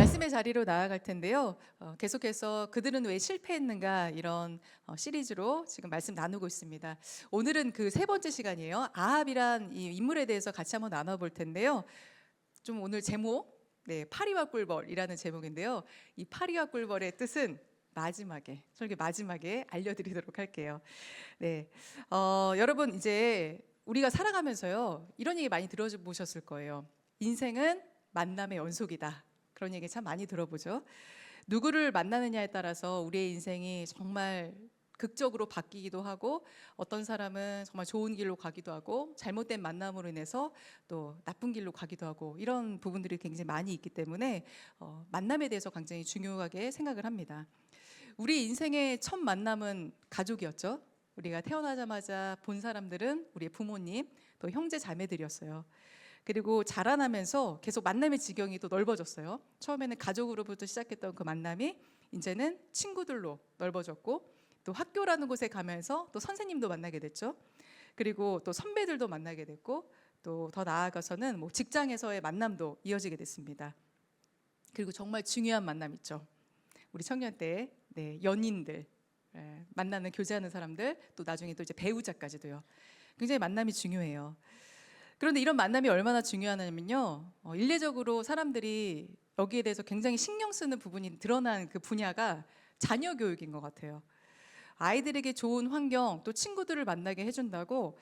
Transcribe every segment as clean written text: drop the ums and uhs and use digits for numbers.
말씀의 자리로 나아갈 텐데요. 계속해서 그들은 왜 실패했는가 이런 시리즈로 지금 말씀 나누고 있습니다. 오늘은 그 세 번째 시간이에요. 아합이란 이 인물에 대해서 같이 한번 나눠볼 텐데요. 좀 오늘 제목, 파리와 꿀벌이라는 제목인데요. 이 파리와 꿀벌의 뜻은 마지막에, 설교 마지막에 알려드리도록 할게요. 네, 여러분 이제 우리가 살아가면서요 이런 얘기 많이 들어보셨을 거예요. 인생은 만남의 연속이다. 그런 얘기 참 많이 들어보죠. 누구를 만나느냐에 따라서 우리의 인생이 정말 극적으로 바뀌기도 하고, 어떤 사람은 정말 좋은 길로 가기도 하고, 잘못된 만남으로 인해서 또 나쁜 길로 가기도 하고, 이런 부분들이 굉장히 많이 있기 때문에 만남에 대해서 굉장히 중요하게 생각을 합니다. 우리 인생의 첫 만남은 가족이었죠. 우리가 태어나자마자 본 사람들은 우리의 부모님, 또 형제 자매들이었어요. 그리고 자라나면서 계속 만남의 지경이 또 넓어졌어요. 처음에는 가족으로부터 시작했던 그 만남이 이제는 친구들로 넓어졌고, 또 학교라는 곳에 가면서 또 선생님도 만나게 됐죠. 그리고 또 선배들도 만나게 됐고, 또 더 나아가서는 뭐 직장에서의 만남도 이어지게 됐습니다. 그리고 정말 중요한 만남 있죠. 우리 청년 때 연인들, 만나는 교제하는 사람들, 또 나중에 또 이제 배우자까지도요. 굉장히 만남이 중요해요. 그런데 이런 만남이 얼마나 중요하냐면요, 일례적으로 사람들이 여기에 대해서 굉장히 신경 쓰는 부분이 드러난 그 분야가 자녀 교육인 것 같아요. 아이들에게 좋은 환경, 또 친구들을 만나게 해준다고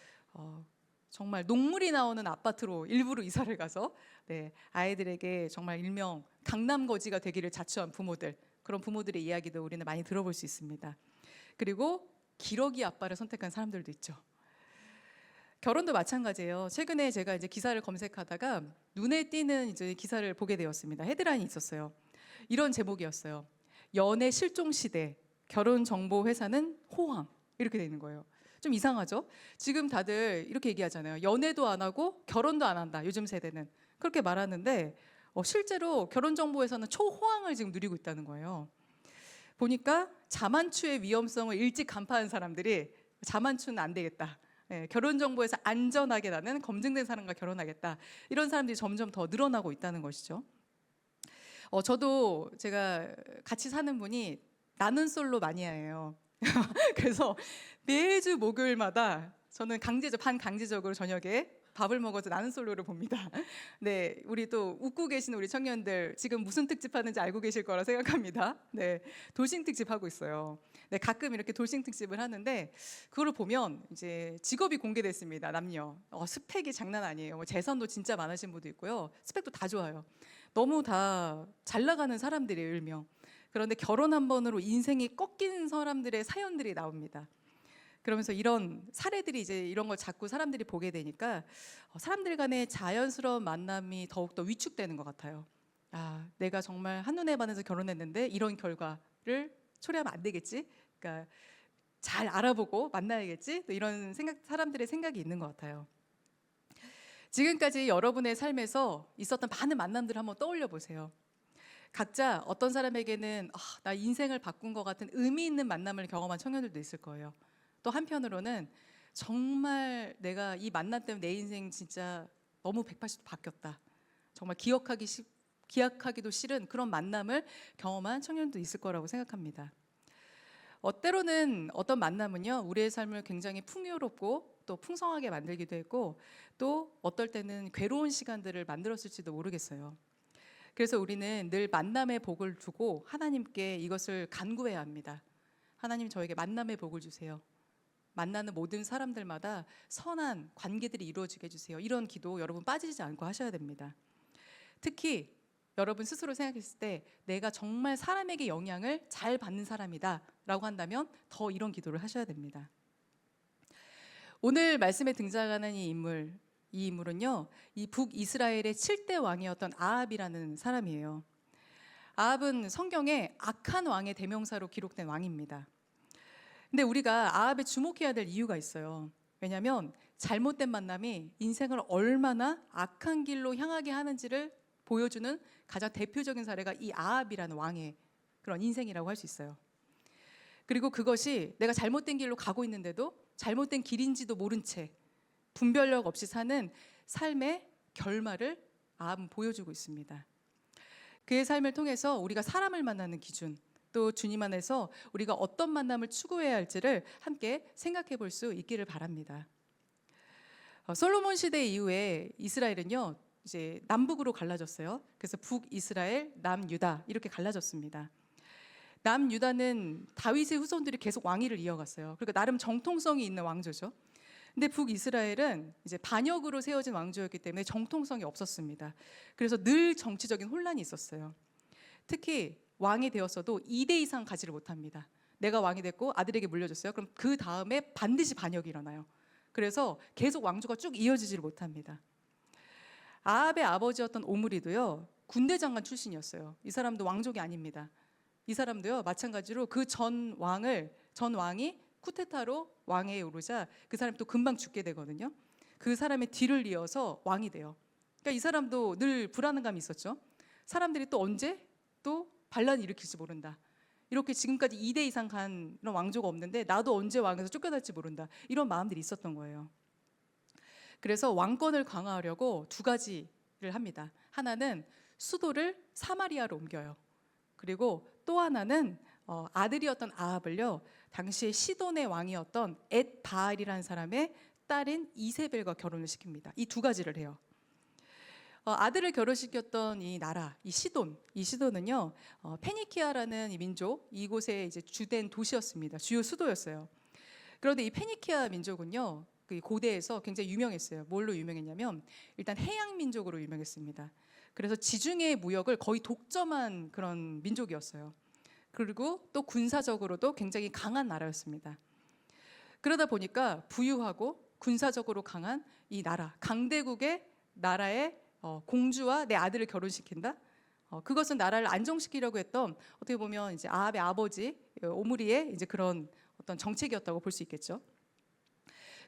정말 녹물이 나오는 아파트로 일부러 이사를 가서 아이들에게 정말 일명 강남거지가 되기를 자처한 부모들, 그런 부모들의 이야기도 우리는 많이 들어볼 수 있습니다. 그리고 기러기 아빠를 선택한 사람들도 있죠. 결혼도 마찬가지예요. 최근에 제가 이제 기사를 검색하다가 눈에 띄는 이제 기사를 보게 되었습니다. 헤드라인이 있었어요. 이런 제목이었어요. 연애 실종 시대, 결혼 정보 회사는 호황. 이렇게 되어 있는 거예요. 좀 이상하죠? 지금 다들 이렇게 얘기하잖아요. 연애도 안 하고 결혼도 안 한다. 요즘 세대는 그렇게 말하는데 실제로 결혼 정보에서는 초호황을 지금 누리고 있다는 거예요. 보니까 자만추의 위험성을 일찍 간파한 사람들이 자만추는 안 되겠다. 결혼 정보에서 안전하게 나는 검증된 사람과 결혼하겠다. 이런 사람들이 점점 더 늘어나고 있다는 것이죠. 저도 제가 같이 사는 분이 나는 솔로 마니아예요. 그래서 매주 목요일마다 저는 반강제적으로 저녁에 밥을 먹어서 나는 솔로를 봅니다. 네, 우리 또 웃고 계시는 우리 청년들 지금 무슨 특집 하는지 알고 계실 거라 생각합니다. 네, 돌싱 특집 하고 있어요. 네, 가끔 이렇게 돌싱 특집을 하는데 그걸 보면 이제 직업이 공개됐습니다. 남녀. 스펙이 장난 아니에요. 뭐 재산도 진짜 많으신 분도 있고요. 스펙도 다 좋아요. 너무 다 잘 나가는 사람들이에요, 일명. 그런데 결혼 한 번으로 인생이 꺾인 사람들의 사연들이 나옵니다. 그러면서 이런 사례들이 이제 이런 걸 자꾸 사람들이 보게 되니까 사람들 간의 자연스러운 만남이 더욱더 위축되는 것 같아요. 내가 정말 한눈에 반해서 결혼했는데 이런 결과를 초래하면 안 되겠지? 그러니까 잘 알아보고 만나야겠지? 또 이런 사람들의 생각이 있는 것 같아요. 지금까지 여러분의 삶에서 있었던 많은 만남들을 한번 떠올려 보세요. 각자 어떤 사람에게는 나 인생을 바꾼 것 같은 의미 있는 만남을 경험한 청년들도 있을 거예요. 또 한편으로는 정말 내가 이 만남 때문에 내 인생 진짜 너무 180도 바뀌었다. 정말 기약하기도 싫은 그런 만남을 경험한 청년도 있을 거라고 생각합니다. 때로는 어떤 만남은요, 우리의 삶을 굉장히 풍요롭고 또 풍성하게 만들기도 했고, 또 어떨 때는 괴로운 시간들을 만들었을지도 모르겠어요. 그래서 우리는 늘 만남의 복을 두고 하나님께 이것을 간구해야 합니다. 하나님, 저에게 만남의 복을 주세요. 만나는 모든 사람들마다 선한 관계들이 이루어지게 해주세요. 이런 기도 여러분 빠지지 않고 하셔야 됩니다. 특히 여러분 스스로 생각했을 때 내가 정말 사람에게 영향을 잘 받는 사람이다 라고 한다면 더 이런 기도를 하셔야 됩니다. 오늘 말씀에 등장하는 이 인물은요, 이 북이스라엘의 7대 왕이었던 아합이라는 사람이에요. 아합은 성경에 악한 왕의 대명사로 기록된 왕입니다. 근데 우리가 아합에 주목해야 될 이유가 있어요. 왜냐하면 잘못된 만남이 인생을 얼마나 악한 길로 향하게 하는지를 보여주는 가장 대표적인 사례가 이 아합이라는 왕의 그런 인생이라고 할 수 있어요. 그리고 그것이 내가 잘못된 길로 가고 있는데도 잘못된 길인지도 모른 채 분별력 없이 사는 삶의 결말을 아합은 보여주고 있습니다. 그의 삶을 통해서 우리가 사람을 만나는 기준, 또 주님 안에서 우리가 어떤 만남을 추구해야 할지를 함께 생각해 볼 수 있기를 바랍니다. 솔로몬 시대 이후에 이스라엘은요, 이제 남북으로 갈라졌어요. 그래서 북이스라엘, 남유다 이렇게 갈라졌습니다. 남유다는 다윗의 후손들이 계속 왕위를 이어갔어요. 그러니까 나름 정통성이 있는 왕조죠. 근데 북이스라엘은 이제 반역으로 세워진 왕조였기 때문에 정통성이 없었습니다. 그래서 늘 정치적인 혼란이 있었어요. 특히 왕이 되었어도 2대 이상 가지를 못합니다. 내가 왕이 됐고 아들에게 물려줬어요. 그럼 그 다음에 반드시 반역이 일어나요. 그래서 계속 왕조가 쭉 이어지지를 못합니다. 아합의 아버지였던 오므리도요, 군대 장관 출신이었어요. 이 사람도 왕족이 아닙니다. 이 사람도요, 마찬가지로 그 전 왕이 쿠데타로 왕에 오르자 그 사람이 또 금방 죽게 되거든요. 그 사람의 뒤를 이어서 왕이 돼요. 그러니까 이 사람도 늘 불안감이 있었죠. 사람들이 또 언제 또 반란을 일으킬지 모른다. 이렇게 지금까지 2대 이상 간 이런 왕조가 없는데 나도 언제 왕에서 쫓겨날지 모른다. 이런 마음들이 있었던 거예요. 그래서 왕권을 강화하려고 두 가지를 합니다. 하나는 수도를 사마리아로 옮겨요. 그리고 또 하나는 아들이었던 아합을요, 당시에 시돈의 왕이었던 엣바알이라는 사람의 딸인 이세벨과 결혼을 시킵니다. 이 두 가지를 해요. 아들을 결혼시켰던 이 나라, 이 시돈은요, 페니키아라는 이 민족, 이곳의 이제 주된 도시였습니다. 주요 수도였어요. 그런데 이 페니키아 민족은요, 그 고대에서 굉장히 유명했어요. 뭘로 유명했냐면 일단 해양 민족으로 유명했습니다. 그래서 지중해 무역을 거의 독점한 그런 민족이었어요. 그리고 또 군사적으로도 굉장히 강한 나라였습니다. 그러다 보니까 부유하고 군사적으로 강한 이 나라, 강대국의 나라의 공주와 내 아들을 결혼시킨다. 그것은 나라를 안정시키려고 했던, 어떻게 보면 이제 아합의 아버지 오므리의 이제 그런 어떤 정책이었다고 볼 수 있겠죠.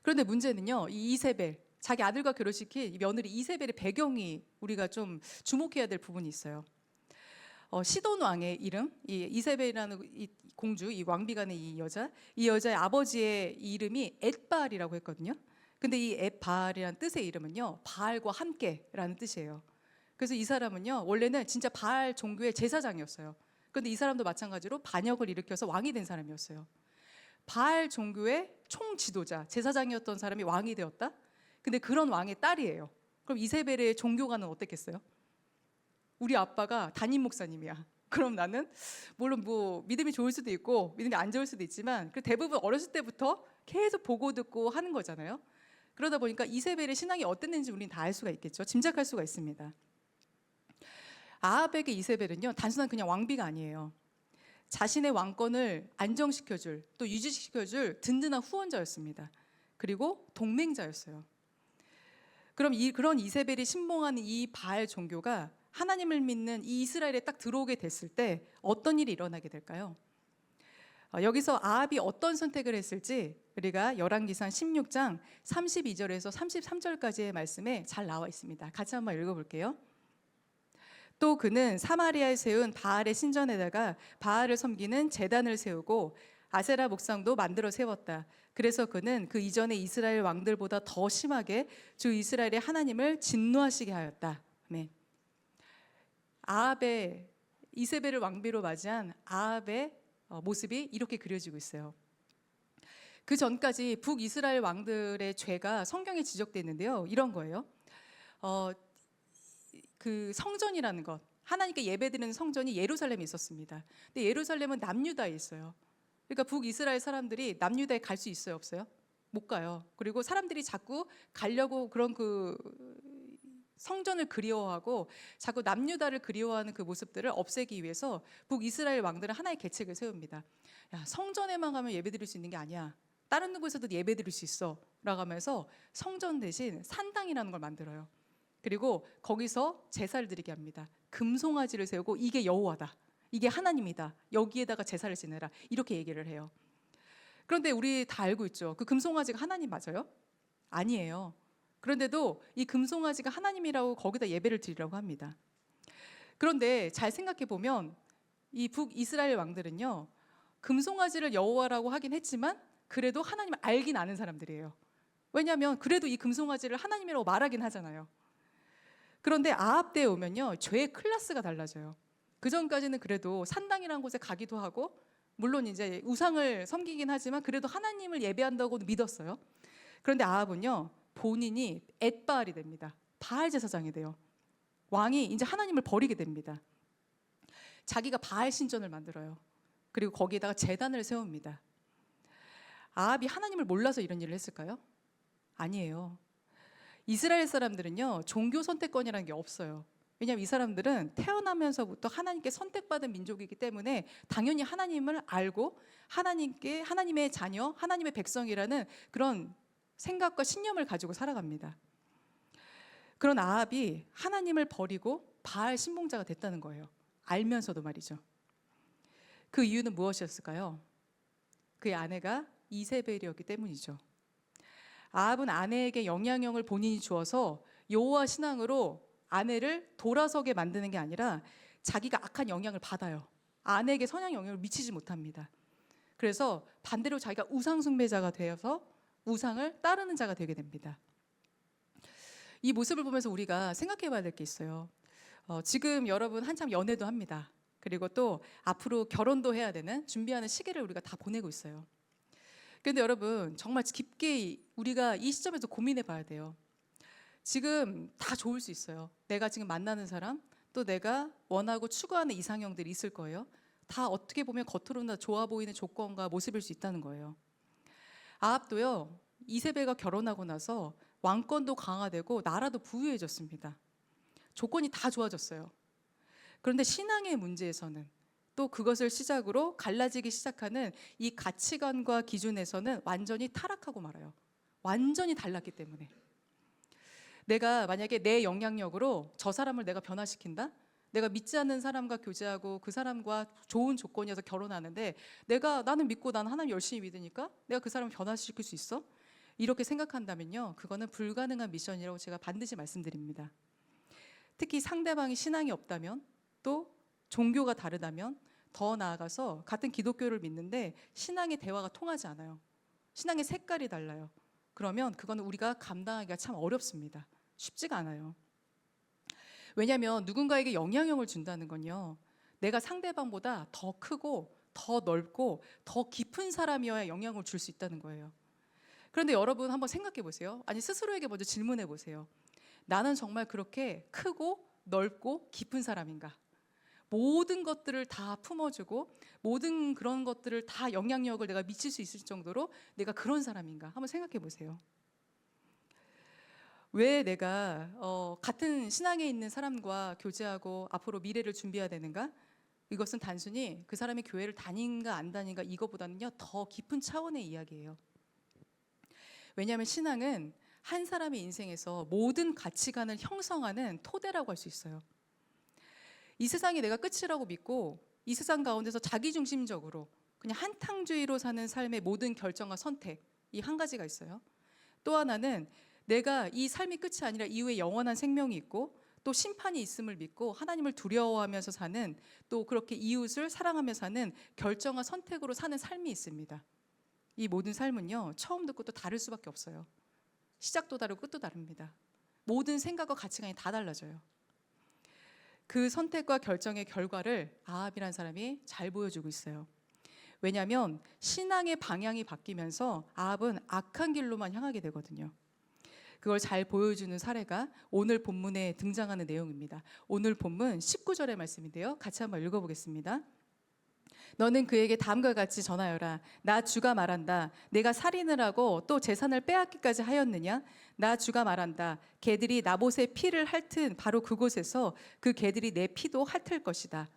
그런데 문제는요, 이 이세벨, 자기 아들과 결혼시킨 이 며느리 이세벨의 배경이 우리가 좀 주목해야 될 부분이 있어요. 시돈 왕의 이름, 이 이세벨이라는 이 공주, 이 왕비간의 이 여자의 아버지의 이름이 엣바알이라고 했거든요. 근데 이 엣바알이라는 뜻의 이름은요, 바알과 함께라는 뜻이에요. 그래서 이 사람은요, 원래는 진짜 바알 종교의 제사장이었어요. 그런데 이 사람도 마찬가지로 반역을 일으켜서 왕이 된 사람이었어요. 바알 종교의 총 지도자, 제사장이었던 사람이 왕이 되었다? 근데 그런 왕의 딸이에요. 그럼 이세벨의 종교관은 어땠겠어요? 우리 아빠가 담임 목사님이야. 그럼 나는 물론 뭐 믿음이 좋을 수도 있고 믿음이 안 좋을 수도 있지만 대부분 어렸을 때부터 계속 보고 듣고 하는 거잖아요. 그러다 보니까 이세벨의 신앙이 어땠는지 우리는 다 알 수가 있겠죠. 짐작할 수가 있습니다. 아합에게 이세벨은요, 단순한 그냥 왕비가 아니에요. 자신의 왕권을 안정시켜줄, 또 유지시켜줄 든든한 후원자였습니다. 그리고 동맹자였어요. 그럼 그런 이세벨이 신봉하는 이 바알 종교가 하나님을 믿는 이 이스라엘에 딱 들어오게 됐을 때 어떤 일이 일어나게 될까요? 여기서 아합이 어떤 선택을 했을지 우리가 열왕기상 16장 32절에서 33절까지의 말씀에 잘 나와 있습니다. 같이 한번 읽어볼게요. 또 그는 사마리아에 세운 바알의 신전에다가 바알을 섬기는 제단을 세우고 아세라 목상도 만들어 세웠다. 그래서 그는 그 이전의 이스라엘 왕들보다 더 심하게 주 이스라엘의 하나님을 진노하시게 하였다. 아멘. 아합의 이세벨을 왕비로 맞이한 아합의 모습이 이렇게 그려지고 있어요. 그 전까지 북이스라엘 왕들의 죄가 성경에 지적되어 있는데요. 이런 거예요. 그 성전이라는 것, 하나님께 예배드리는 성전이 예루살렘에 있었습니다. 근데 예루살렘은 남유다에 있어요. 그러니까 북이스라엘 사람들이 남유다에 갈 수 있어요, 없어요? 못 가요. 그리고 사람들이 자꾸 가려고 그런 그 성전을 그리워하고 자꾸 남유다를 그리워하는 그 모습들을 없애기 위해서 북이스라엘 왕들은 하나의 계책을 세웁니다. 야, 성전에만 가면 예배드릴 수 있는 게 아니야. 다른 곳에서도 예배드릴 수 있어. 라고 하면서 성전 대신 산당이라는 걸 만들어요. 그리고 거기서 제사를 드리게 합니다. 금송아지를 세우고 이게 여호와다. 이게 하나님이다. 여기에다가 제사를 지내라. 이렇게 얘기를 해요. 그런데 우리 다 알고 있죠. 그 금송아지가 하나님 맞아요? 아니에요. 그런데도 이 금송아지가 하나님이라고 거기다 예배를 드리라고 합니다. 그런데 잘 생각해 보면 이 북이스라엘 왕들은요, 금송아지를 여호와라고 하긴 했지만 그래도 하나님을 알긴 아는 사람들이에요. 왜냐하면 그래도 이 금송아지를 하나님이라고 말하긴 하잖아요. 그런데 아합 때에 오면요, 죄의 클래스가 달라져요. 그 전까지는 그래도 산당이라는 곳에 가기도 하고, 물론 이제 우상을 섬기긴 하지만 그래도 하나님을 예배한다고 믿었어요. 그런데 아합은요, 본인이 엣바알이 됩니다. 바알 제사장이 돼요. 왕이 이제 하나님을 버리게 됩니다. 자기가 바알 신전을 만들어요. 그리고 거기에다가 제단을 세웁니다. 아합이 하나님을 몰라서 이런 일을 했을까요? 아니에요. 이스라엘 사람들은요, 종교 선택권이라는 게 없어요. 왜냐하면 이 사람들은 태어나면서부터 하나님께 선택받은 민족이기 때문에 당연히 하나님을 알고 하나님의 자녀, 하나님의 백성이라는 그런 생각과 신념을 가지고 살아갑니다. 그런 아합이 하나님을 버리고 바알 신봉자가 됐다는 거예요. 알면서도 말이죠. 그 이유는 무엇이었을까요? 그의 아내가 이세벨이었기 때문이죠. 아합은 아내에게 영향력을 본인이 주어서 여호와 신앙으로 아내를 돌아서게 만드는 게 아니라 자기가 악한 영향을 받아요. 아내에게 선한 영향을 미치지 못합니다. 그래서 반대로 자기가 우상 숭배자가 되어서 우상을 따르는 자가 되게 됩니다. 이 모습을 보면서 우리가 생각해 봐야 될 게 있어요. 지금 여러분 한참 연애도 합니다. 그리고 또 앞으로 결혼도 해야 되는 준비하는 시기를 우리가 다 보내고 있어요. 그런데 여러분 정말 깊게 우리가 이 시점에서 고민해 봐야 돼요. 지금 다 좋을 수 있어요. 내가 지금 만나는 사람, 또 내가 원하고 추구하는 이상형들이 있을 거예요. 다 어떻게 보면 겉으로는 좋아 보이는 조건과 모습일 수 있다는 거예요. 아합도요, 이세벨과 결혼하고 나서 왕권도 강화되고 나라도 부유해졌습니다. 조건이 다 좋아졌어요. 그런데 신앙의 문제에서는 또 그것을 시작으로 갈라지기 시작하는 이 가치관과 기준에서는 완전히 타락하고 말아요. 완전히 달랐기 때문에. 내가 만약에 내 영향력으로 저 사람을 내가 변화시킨다? 내가 믿지 않는 사람과 교제하고 그 사람과 좋은 조건이어서 결혼하는데 나는 믿고 나는 하나님 열심히 믿으니까 내가 그 사람을 변화시킬 수 있어? 이렇게 생각한다면요, 그거는 불가능한 미션이라고 제가 반드시 말씀드립니다. 특히 상대방이 신앙이 없다면, 또 종교가 다르다면, 더 나아가서 같은 기독교를 믿는데 신앙의 대화가 통하지 않아요. 신앙의 색깔이 달라요. 그러면 그거는 우리가 감당하기가 참 어렵습니다. 쉽지가 않아요. 왜냐하면 누군가에게 영향력을 준다는 건요, 내가 상대방보다 더 크고 더 넓고 더 깊은 사람이어야 영향을 줄 수 있다는 거예요. 그런데 여러분 한번 생각해 보세요. 아니, 스스로에게 먼저 질문해 보세요. 나는 정말 그렇게 크고 넓고 깊은 사람인가? 모든 것들을 다 품어주고 모든 그런 것들을 다 영향력을 내가 미칠 수 있을 정도로 내가 그런 사람인가? 한번 생각해 보세요. 왜 내가 같은 신앙에 있는 사람과 교제하고 앞으로 미래를 준비해야 되는가? 이것은 단순히 그 사람이 교회를 다닌가 안 다닌가 이거보다는요, 더 깊은 차원의 이야기예요. 왜냐하면 신앙은 한 사람의 인생에서 모든 가치관을 형성하는 토대라고 할 수 있어요. 이 세상이 내가 끝이라고 믿고 이 세상 가운데서 자기중심적으로 그냥 한탕주의로 사는 삶의 모든 결정과 선택, 이 한 가지가 있어요. 또 하나는 내가 이 삶이 끝이 아니라 이후에 영원한 생명이 있고 또 심판이 있음을 믿고 하나님을 두려워하면서 사는, 또 그렇게 이웃을 사랑하며 사는 결정과 선택으로 사는 삶이 있습니다. 이 모든 삶은요, 처음도 끝도 다를 수밖에 없어요. 시작도 다르고 끝도 다릅니다. 모든 생각과 가치관이 다 달라져요. 그 선택과 결정의 결과를 아합이라는 사람이 잘 보여주고 있어요. 왜냐하면 신앙의 방향이 바뀌면서 아합은 악한 길로만 향하게 되거든요. 그걸 잘 보여주는 사례가 오늘 본문에 등장하는 내용입니다. 오늘 본문 19절의 말씀인데요, 같이 한번 읽어보겠습니다. 너는 그에게 다음과 같이 전하여라. 나 주가 말한다. 내가 살인을 하고 또 재산을 빼앗기까지 하였느냐? 나 주가 말한다. 개들이 나봇의 피를 핥은 바로 그곳에서 그 개들이 내 피도 핥을 것이다.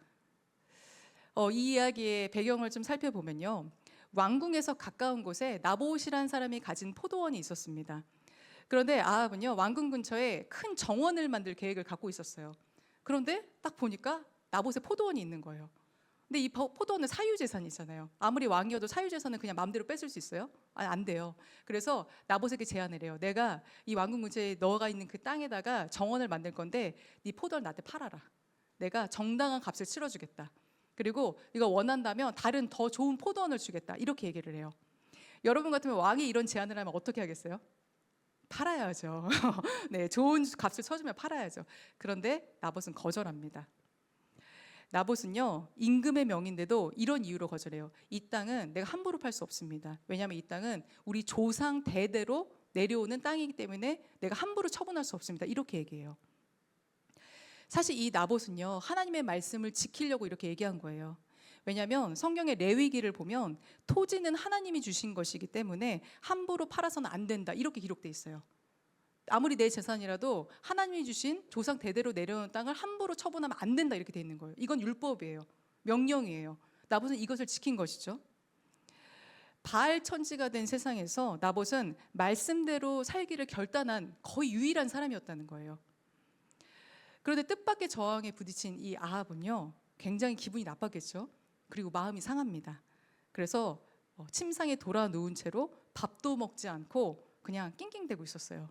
이 이야기의 배경을 좀 살펴보면요, 왕궁에서 가까운 곳에 나봇이라는 사람이 가진 포도원이 있었습니다. 그런데 아합은요, 왕궁 근처에 큰 정원을 만들 계획을 갖고 있었어요. 그런데 딱 보니까 나봇의 포도원이 있는 거예요. 근데 이 포도원은 사유재산이잖아요. 아무리 왕이어도 사유재산은 그냥 마음대로 뺏을 수 있어요? 아니, 안 돼요. 그래서 나봇에게 제안을 해요. 내가 이 왕궁 근처에 너가 있는 그 땅에다가 정원을 만들 건데 네 포도를 나한테 팔아라. 내가 정당한 값을 치러주겠다. 그리고 이거 원한다면 다른 더 좋은 포도원을 주겠다. 이렇게 얘기를 해요. 여러분 같으면 왕이 이런 제안을 하면 어떻게 하겠어요? 팔아야죠. 네, 좋은 값을 쳐주면 팔아야죠. 그런데 나봇은 거절합니다. 나봇은요, 임금의 명인데도 이런 이유로 거절해요. 이 땅은 내가 함부로 팔 수 없습니다. 왜냐하면 이 땅은 우리 조상 대대로 내려오는 땅이기 때문에 내가 함부로 처분할 수 없습니다. 이렇게 얘기해요. 사실 이 나봇은요, 하나님의 말씀을 지키려고 이렇게 얘기한 거예요. 왜냐하면 성경의 레위기를 보면 토지는 하나님이 주신 것이기 때문에 함부로 팔아서는 안 된다, 이렇게 기록돼 있어요. 아무리 내 재산이라도 하나님이 주신 조상 대대로 내려오는 땅을 함부로 처분하면 안 된다, 이렇게 돼 있는 거예요. 이건 율법이에요. 명령이에요. 나봇은 이것을 지킨 것이죠. 바알 천지가 된 세상에서 나봇은 말씀대로 살기를 결단한 거의 유일한 사람이었다는 거예요. 그런데 뜻밖의 저항에 부딪힌 이 아합은요, 굉장히 기분이 나빴겠죠. 그리고 마음이 상합니다. 그래서 침상에 돌아 누운 채로 밥도 먹지 않고 그냥 낑낑대고 있었어요.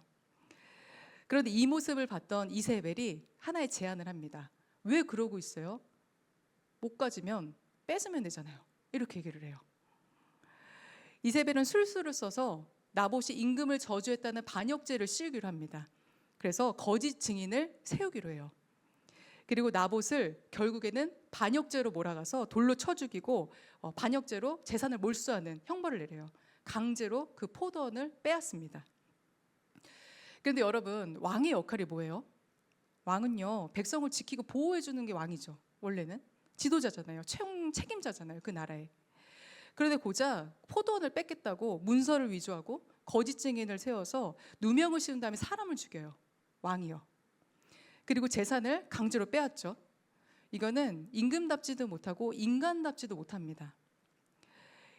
그런데 이 모습을 봤던 이세벨이 하나의 제안을 합니다. 왜 그러고 있어요? 못 가지면 뺏으면 되잖아요. 이렇게 얘기를 해요. 이세벨은 술수를 써서 나봇이 임금을 저주했다는 반역죄를 씌우기로 합니다. 그래서 거짓 증인을 세우기로 해요. 그리고 나봇을 결국에는 반역죄로 몰아가서 돌로 쳐 죽이고 반역죄로 재산을 몰수하는 형벌을 내려요. 강제로 그 포도원을 빼앗습니다. 그런데 여러분, 왕의 역할이 뭐예요? 왕은요, 백성을 지키고 보호해 주는 게 왕이죠. 원래는 지도자잖아요. 최종 책임자잖아요, 그 나라에. 그런데 고작 포도원을 뺏겠다고 문서를 위조하고 거짓 증인을 세워서 누명을 씌운 다음에 사람을 죽여요. 왕이요. 그리고 재산을 강제로 빼앗죠. 이거는 임금답지도 못하고 인간답지도 못합니다.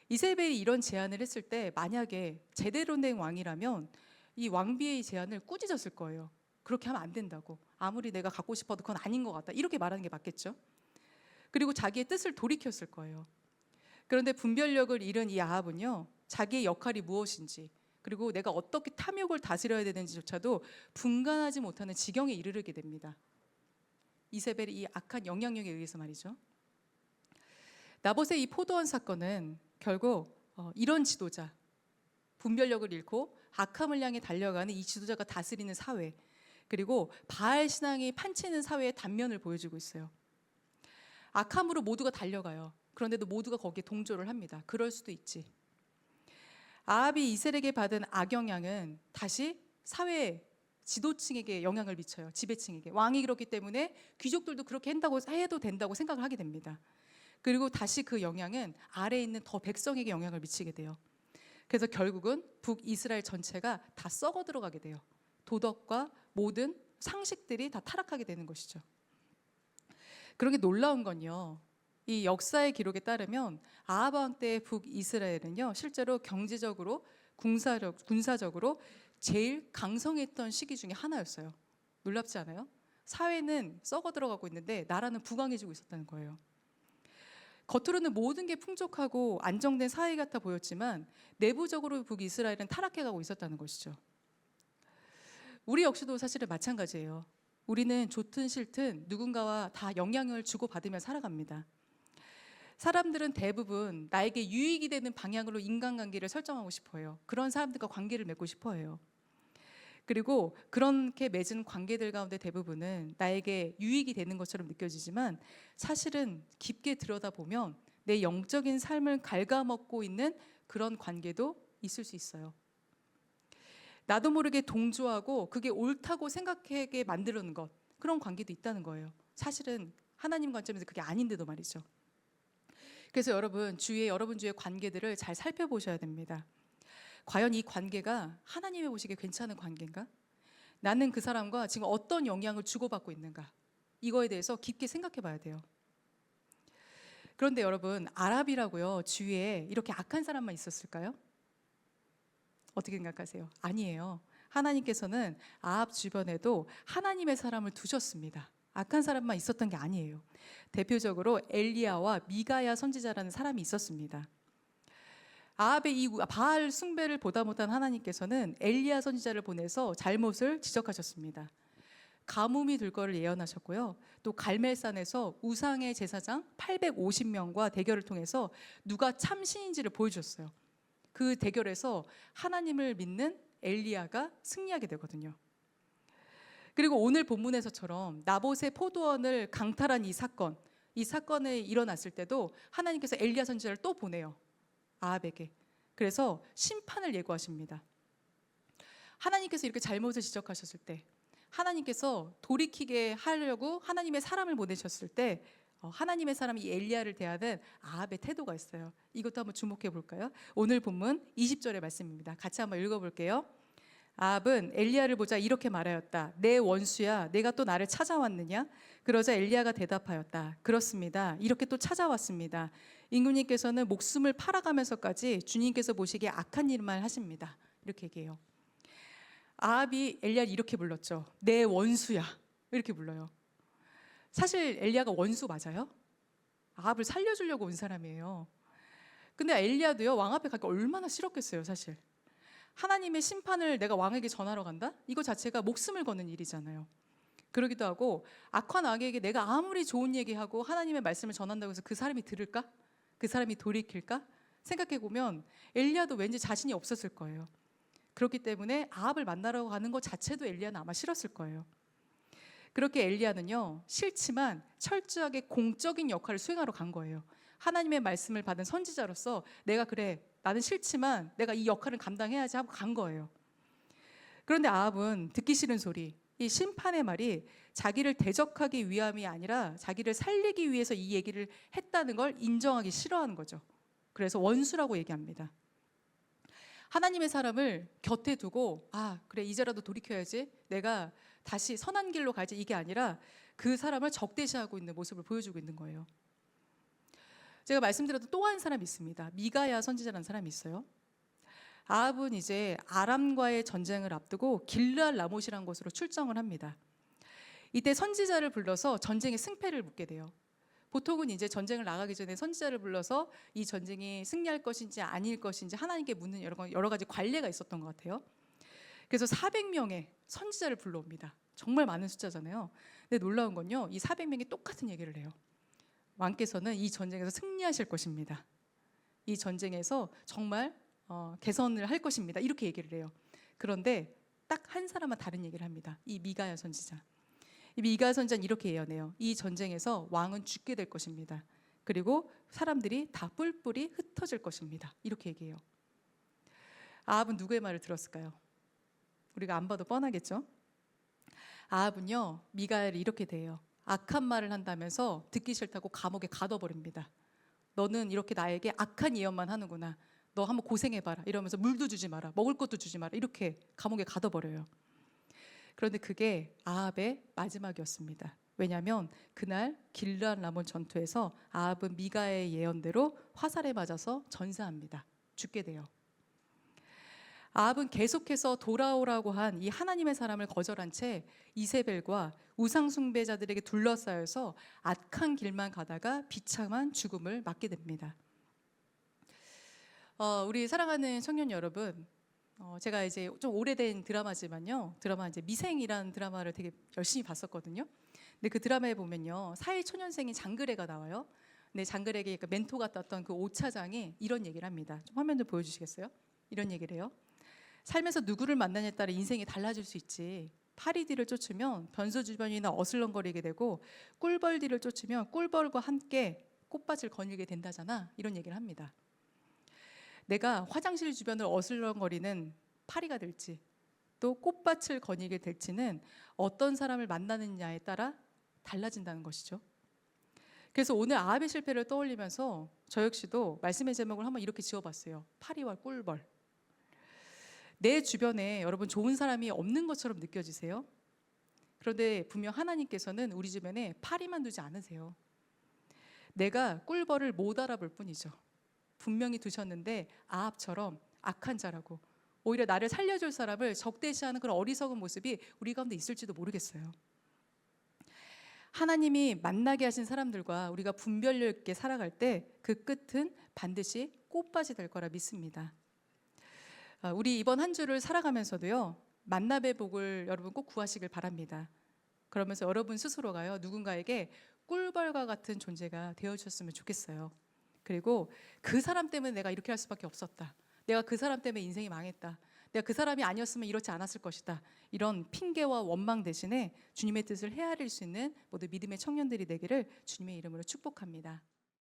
이세벨이 이런 제안을 했을 때 만약에 제대로 된 왕이라면 이 왕비의 제안을 꾸짖었을 거예요. 그렇게 하면 안 된다고. 아무리 내가 갖고 싶어도 그건 아닌 것 같다, 이렇게 말하는 게 맞겠죠. 그리고 자기의 뜻을 돌이켰을 거예요. 그런데 분별력을 잃은 이 아합은요, 자기의 역할이 무엇인지, 그리고 내가 어떻게 탐욕을 다스려야 되는지조차도 분간하지 못하는 지경에 이르게 됩니다. 이세벨의 이 악한 영향력에 의해서 말이죠. 나봇의 이 포도원 사건은 결국 이런 지도자, 분별력을 잃고 악함을 향해 달려가는 이 지도자가 다스리는 사회, 그리고 바알 신앙이 판치는 사회의 단면을 보여주고 있어요. 악함으로 모두가 달려가요. 그런데도 모두가 거기에 동조를 합니다. 그럴 수도 있지. 아합이 이세벨에게 받은 악영향은 다시 사회 지도층에게 영향을 미쳐요. 지배층에게. 왕이 그렇기 때문에 귀족들도 그렇게 해도 된다고 생각을 하게 됩니다. 그리고 다시 그 영향은 아래에 있는 더 백성에게 영향을 미치게 돼요. 그래서 결국은 북이스라엘 전체가 다 썩어 들어가게 돼요. 도덕과 모든 상식들이 다 타락하게 되는 것이죠. 그런 게 놀라운 건요, 이 역사의 기록에 따르면 아합 왕 때의 북이스라엘은요, 실제로 경제적으로 군사적으로 제일 강성했던 시기 중에 하나였어요. 놀랍지 않아요? 사회는 썩어 들어가고 있는데 나라는 부강해지고 있었다는 거예요. 겉으로는 모든 게 풍족하고 안정된 사회 같아 보였지만 내부적으로 북이스라엘은 타락해가고 있었다는 것이죠. 우리 역시도 사실은 마찬가지예요. 우리는 좋든 싫든 누군가와 다 영향을 주고받으며 살아갑니다. 사람들은 대부분 나에게 유익이 되는 방향으로 인간관계를 설정하고 싶어요. 그런 사람들과 관계를 맺고 싶어해요. 그리고 그렇게 맺은 관계들 가운데 대부분은 나에게 유익이 되는 것처럼 느껴지지만 사실은 깊게 들여다보면 내 영적인 삶을 갉아먹고 있는 그런 관계도 있을 수 있어요. 나도 모르게 동조하고 그게 옳다고 생각하게 만드는 것, 그런 관계도 있다는 거예요. 사실은 하나님 관점에서 그게 아닌데도 말이죠. 그래서 여러분 주위의 관계들을 잘 살펴보셔야 됩니다. 과연 이 관계가 하나님이 보시기에 괜찮은 관계인가? 나는 그 사람과 지금 어떤 영향을 주고받고 있는가? 이거에 대해서 깊게 생각해 봐야 돼요. 그런데 여러분, 아합이라고요, 주위에 이렇게 악한 사람만 있었을까요? 어떻게 생각하세요? 아니에요. 하나님께서는 아합 주변에도 하나님의 사람을 두셨습니다. 악한 사람만 있었던 게 아니에요. 대표적으로 엘리야와 미가야 선지자라는 사람이 있었습니다. 아합의 이 바알 숭배를 보다 못한 하나님께서는 엘리야 선지자를 보내서 잘못을 지적하셨습니다. 가뭄이 들 거를 예언하셨고요. 또 갈멜산에서 우상의 제사장 850명과 대결을 통해서 누가 참신인지를 보여주셨어요. 그 대결에서 하나님을 믿는 엘리야가 승리하게 되거든요. 그리고 오늘 본문에서처럼 나봇의 포도원을 강탈한 이 사건, 이 사건이 일어났을 때도 하나님께서 엘리야 선지자를 또 보내요. 아합에게. 그래서 심판을 예고하십니다. 하나님께서 이렇게 잘못을 지적하셨을 때, 하나님께서 돌이키게 하려고 하나님의 사람을 보내셨을 때 하나님의 사람이 이 엘리야를 대하는 아합의 태도가 있어요. 이것도 한번 주목해 볼까요? 오늘 본문 20절의 말씀입니다. 같이 한번 읽어볼게요. 아합은 엘리야를 보자 이렇게 말하였다. 내 원수야, 내가 또 나를 찾아왔느냐? 그러자 엘리야가 대답하였다. 그렇습니다. 이렇게 또 찾아왔습니다. 임금님께서는 목숨을 팔아가면서까지 주님께서 보시기에 악한 일만 하십니다. 이렇게 얘기해요. 아합이 엘리야를 이렇게 불렀죠. 내 원수야, 이렇게 불러요. 사실 엘리야가 원수 맞아요? 아합을 살려주려고 온 사람이에요. 근데 엘리야도요, 왕 앞에 가기 얼마나 싫었겠어요. 사실 하나님의 심판을 내가 왕에게 전하러 간다? 이거 자체가 목숨을 거는 일이잖아요. 그러기도 하고, 악한 악에게 내가 아무리 좋은 얘기하고 하나님의 말씀을 전한다고 해서 그 사람이 들을까? 그 사람이 돌이킬까? 생각해보면 엘리야도 왠지 자신이 없었을 거예요. 그렇기 때문에 아합을 만나러 가는 것 자체도 엘리야는 아마 싫었을 거예요. 그렇게 엘리야는요, 싫지만 철저하게 공적인 역할을 수행하러 간 거예요. 하나님의 말씀을 받은 선지자로서 내가 그래, 나는 싫지만 내가 이 역할을 감당해야지 하고 간 거예요. 그런데 아합은 듣기 싫은 소리, 이 심판의 말이 자기를 대적하기 위함이 아니라 자기를 살리기 위해서 이 얘기를 했다는 걸 인정하기 싫어하는 거죠. 그래서 원수라고 얘기합니다. 하나님의 사람을 곁에 두고 그래 이제라도 돌이켜야지, 내가 다시 선한 길로 가지, 이게 아니라 그 사람을 적대시하고 있는 모습을 보여주고 있는 거예요. 제가 말씀드렸던 또 한 사람이 있습니다. 미가야 선지자라는 사람이 있어요. 아합은 이제 아람과의 전쟁을 앞두고 길르앗 라못이라는 곳으로 출정을 합니다. 이때 선지자를 불러서 전쟁의 승패를 묻게 돼요. 보통은 이제 전쟁을 나가기 전에 선지자를 불러서 이 전쟁이 승리할 것인지 아닐 것인지 하나님께 묻는 여러 가지 관례가 있었던 것 같아요. 그래서 400명의 선지자를 불러옵니다. 정말 많은 숫자잖아요. 근데 놀라운 건요, 이 400명이 똑같은 얘기를 해요. 왕께서는 이 전쟁에서 승리하실 것입니다. 이 전쟁에서 정말 개선을 할 것입니다. 이렇게 얘기를 해요. 그런데 딱 한 사람만 다른 얘기를 합니다. 이 미가야 선지자. 이 미가야 선지자는 이렇게 예언해요. 이 전쟁에서 왕은 죽게 될 것입니다. 그리고 사람들이 다 뿔뿔이 흩어질 것입니다. 이렇게 얘기해요. 아합은 누구의 말을 들었을까요? 우리가 안 봐도 뻔하겠죠? 아합은요, 미가야를 이렇게 대해요. 악한 말을 한다면서 듣기 싫다고 감옥에 가둬버립니다. 너는 이렇게 나에게 악한 예언만 하는구나. 너 한번 고생해봐라. 이러면서 물도 주지 마라. 먹을 것도 주지 마라. 이렇게 감옥에 가둬버려요. 그런데 그게 아합의 마지막이었습니다. 왜냐하면 그날 길르앗 라몬 전투에서 아합은 미가의 예언대로 화살에 맞아서 전사합니다. 죽게 돼요. 아합은 계속해서 돌아오라고 한 이 하나님의 사람을 거절한 채 이세벨과 우상 숭배자들에게 둘러싸여서 악한 길만 가다가 비참한 죽음을 맞게 됩니다. 우리 사랑하는 청년 여러분, 제가 이제 좀 오래된 드라마지만요, 드라마 이제 미생이라는 드라마를 되게 열심히 봤었거든요. 근데 그 드라마에 보면요, 사회초년생인 장그래가 나와요. 근데 장그래에게 그 멘토 같았던 그 오차장이 이런 얘기를 합니다. 좀 화면 좀 보여주시겠어요? 이런 얘기를 해요. 살면서 누구를 만나냐에 따라 인생이 달라질 수 있지. 파리디를 쫓으면 변소 주변이나 어슬렁거리게 되고, 꿀벌디를 쫓으면 꿀벌과 함께 꽃밭을 거닐게 된다잖아. 이런 얘기를 합니다. 내가 화장실 주변을 어슬렁거리는 파리가 될지, 또 꽃밭을 거닐게 될지는 어떤 사람을 만나느냐에 따라 달라진다는 것이죠. 그래서 오늘 아합의 실패를 떠올리면서 저 역시도 말씀의 제목을 한번 이렇게 지어봤어요. 파리와 꿀벌. 내 주변에 여러분 좋은 사람이 없는 것처럼 느껴지세요? 그런데 분명 하나님께서는 우리 주변에 파리만 두지 않으세요. 내가 꿀벌을 못 알아볼 뿐이죠. 분명히 두셨는데 아합처럼 악한 자라고, 오히려 나를 살려줄 사람을 적대시하는 그런 어리석은 모습이 우리 가운데 있을지도 모르겠어요. 하나님이 만나게 하신 사람들과 우리가 분별력 있게 살아갈 때 그 끝은 반드시 꽃밭이 될 거라 믿습니다. 우리 이번 한 주를 살아가면서도요, 만남의 복을 여러분 꼭 구하시길 바랍니다. 그러면서 여러분 스스로가요, 누군가에게 꿀벌과 같은 존재가 되어주셨으면 좋겠어요. 그리고 그 사람 때문에 내가 이렇게 할 수밖에 없었다. 내가 그 사람 때문에 인생이 망했다. 내가 그 사람이 아니었으면 이렇지 않았을 것이다. 이런 핑계와 원망 대신에 주님의 뜻을 헤아릴 수 있는 모두 믿음의 청년들이 되기를 주님의 이름으로 축복합니다.